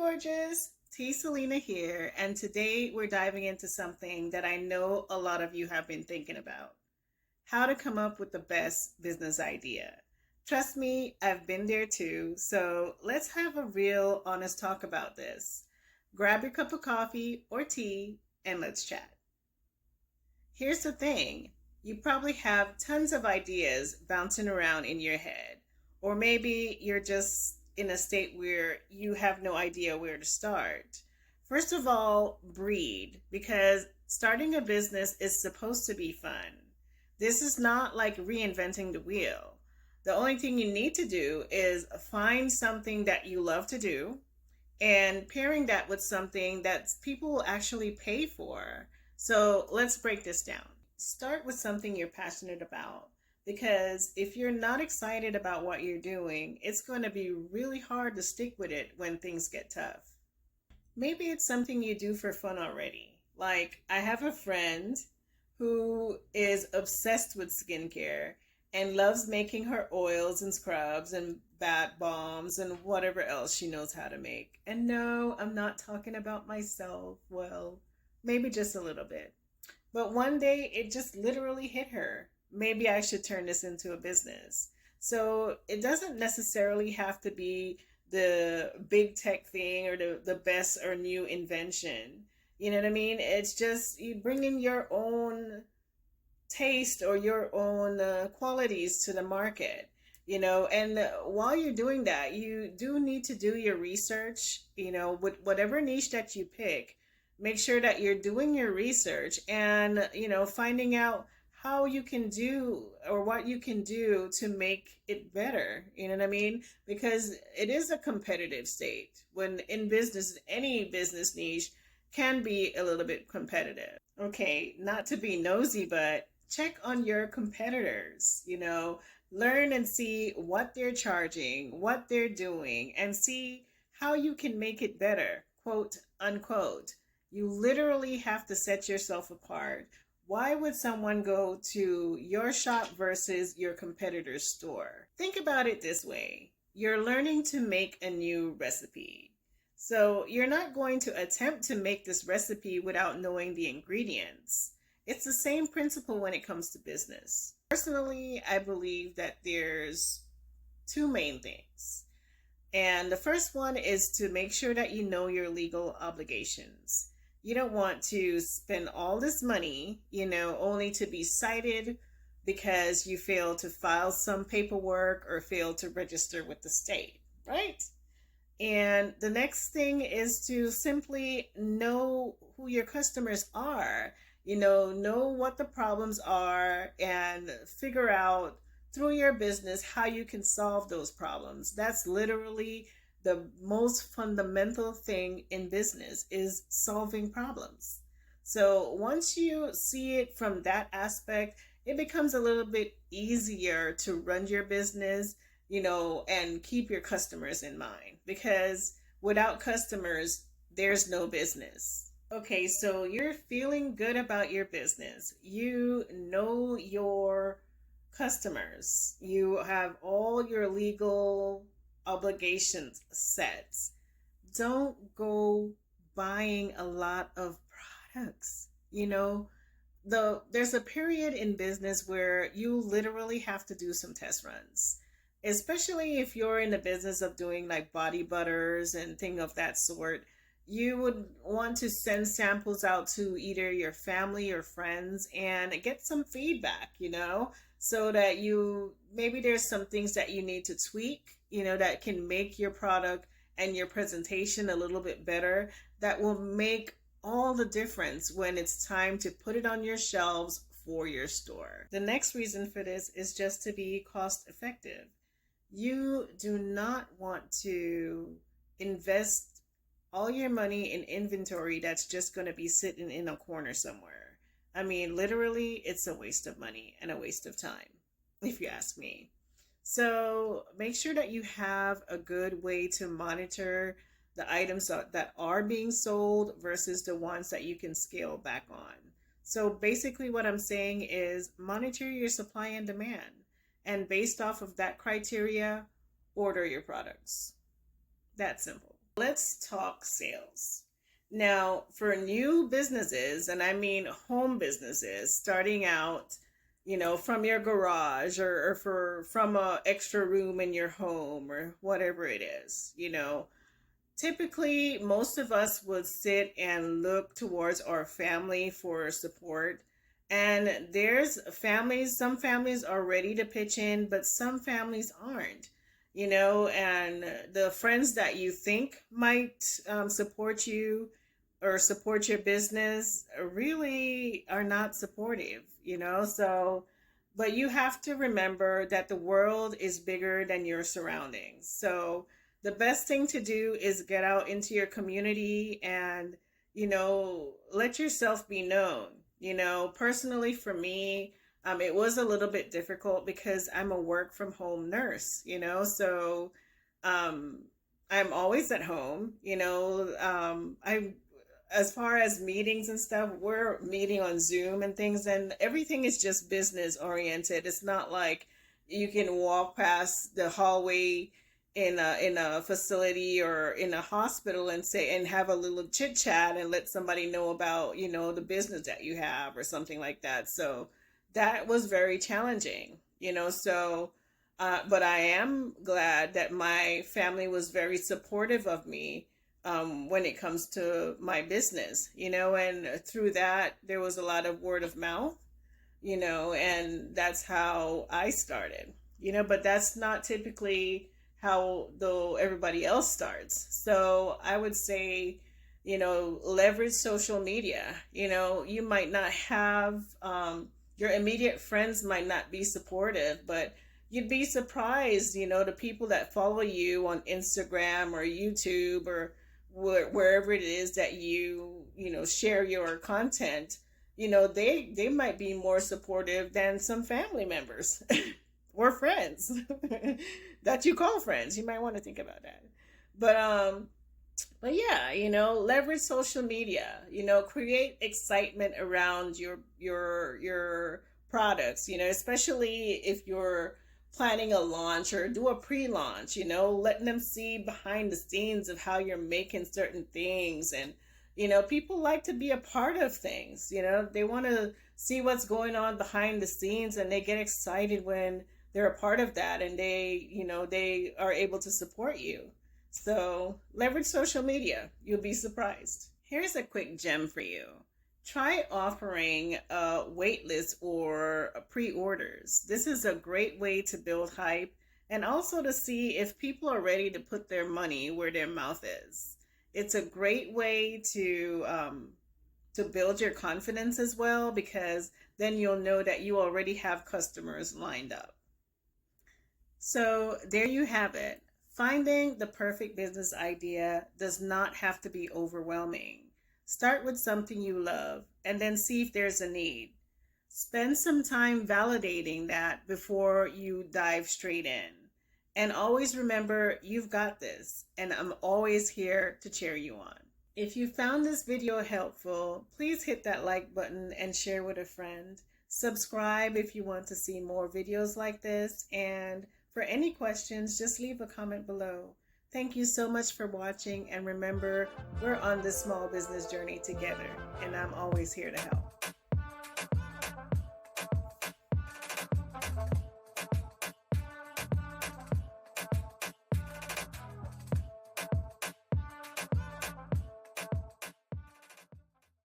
gorgeous. T. Selena here, and today we're diving into something that I know a lot of you have been thinking about: how to come up with the best business idea. Trust me, I've been there too, so let's have a real honest talk about this. Grab your cup of coffee or tea and let's chat. Here's the thing: you probably have tons of ideas bouncing around in your head, or maybe you're just in a state where you have no idea where to start. First of all, breathe, because starting a business is supposed to be fun. This is not like reinventing the wheel. The only thing you need to do is find something that you love to do and pairing that with something that people will actually pay for. So let's break this down. Start with something you're passionate about, because if you're not excited about what you're doing, it's going to be really hard to stick with it when things get tough. Maybe it's something you do for fun already. Like, I have a friend who is obsessed with skincare and loves making her oils and scrubs and bath bombs and whatever else she knows how to make. And no, I'm not talking about myself. Well, maybe just a little bit. But one day it just literally hit her: maybe I should turn this into a business. So it doesn't necessarily have to be the big tech thing or the best or new invention. You know what I mean? It's just you bring in your own taste or your own qualities to the market, and while you're doing that, you do need to do your research, with whatever niche that you pick. Make sure that you're doing your research and, finding out how you can do or what you can do to make it better. You know what I mean? Because it is a competitive state. When in business, any business niche can be a little bit competitive. Okay, not to be nosy, but check on your competitors, learn and see what they're charging, what they're doing, and see how you can make it better, quote unquote. You literally have to set yourself apart. Why would someone go to your shop versus your competitor's store? Think about it this way: you're learning to make a new recipe. So you're not going to attempt to make this recipe without knowing the ingredients. It's the same principle when it comes to business. Personally, I believe that there's two main things. And the first one is to make sure that you know your legal obligations. You don't want to spend all this money, only to be cited because you failed to file some paperwork or failed to register with the state, right? And the next thing is to simply know who your customers are, know what the problems are and figure out through your business how you can solve those problems. That's literally the most fundamental thing in business, is solving problems. So once you see it from that aspect, it becomes a little bit easier to run your business, and keep your customers in mind, because without customers, there's no business. Okay, so you're feeling good about your business. You know your customers. You have all your legal obligations set. Don't go buying a lot of products. There's a period in business where you literally have to do some test runs, especially if you're in the business of doing like body butters and thing of that sort. You would want to send samples out to either your family or friends and get some feedback, so that maybe there's some things that you need to tweak, that can make your product and your presentation a little bit better, that will make all the difference when it's time to put it on your shelves for your store. The next reason for this is just to be cost effective. You do not want to invest all your money in inventory that's just going to be sitting in a corner somewhere. I mean, literally, it's a waste of money and a waste of time, if you ask me. So make sure that you have a good way to monitor the items that are being sold versus the ones that you can scale back on. So basically what I'm saying is monitor your supply and demand, and based off of that criteria, order your products. That simple. Let's talk sales. Now, for new businesses, and I mean home businesses, starting out, from your garage or from a extra room in your home or whatever it is, typically most of us would sit and look towards our family for support. And there's families, some families are ready to pitch in, but some families aren't, and the friends that you think might support you or support your business really are not supportive, so but you have to remember that the world is bigger than your surroundings. So the best thing to do is get out into your community and, let yourself be known. Personally for me, it was a little bit difficult because I'm a work from home nurse, so um, I'm always at home, I as far as meetings and stuff, we're meeting on Zoom and things, and everything is just business oriented. It's not like you can walk past the hallway in a facility or in a hospital and say and have a little chit chat and let somebody know about the business that you have or something like that. So that was very challenging, so but I am glad that my family was very supportive of me when it comes to my business, and through that, there was a lot of word of mouth, and that's how I started, but that's not typically how though everybody else starts. So I would say, leverage social media. You might not have, your immediate friends might not be supportive, but you'd be surprised, the people that follow you on Instagram or YouTube or wherever it is that share your content, they might be more supportive than some family members or friends that you call friends. You might want to think about that. But yeah, leverage social media, create excitement around your products, especially if you're planning a launch or do a pre-launch, letting them see behind the scenes of how you're making certain things. And, people like to be a part of things, they want to see what's going on behind the scenes, and they get excited when they're a part of that and they are able to support you. So leverage social media. You'll be surprised. Here's a quick gem for you. Try offering a wait list or pre-orders. This is a great way to build hype and also to see if people are ready to put their money where their mouth is. It's a great way to build your confidence as well, because then you'll know that you already have customers lined up. So there you have it. Finding the perfect business idea does not have to be overwhelming. Start with something you love and then see if there's a need. Spend some time validating that before you dive straight in. And always remember, you've got this, and I'm always here to cheer you on. If you found this video helpful, please hit that like button and share with a friend. Subscribe if you want to see more videos like this, and for any questions, just leave a comment below. Thank you so much for watching, and remember, we're on this small business journey together, and I'm always here to help.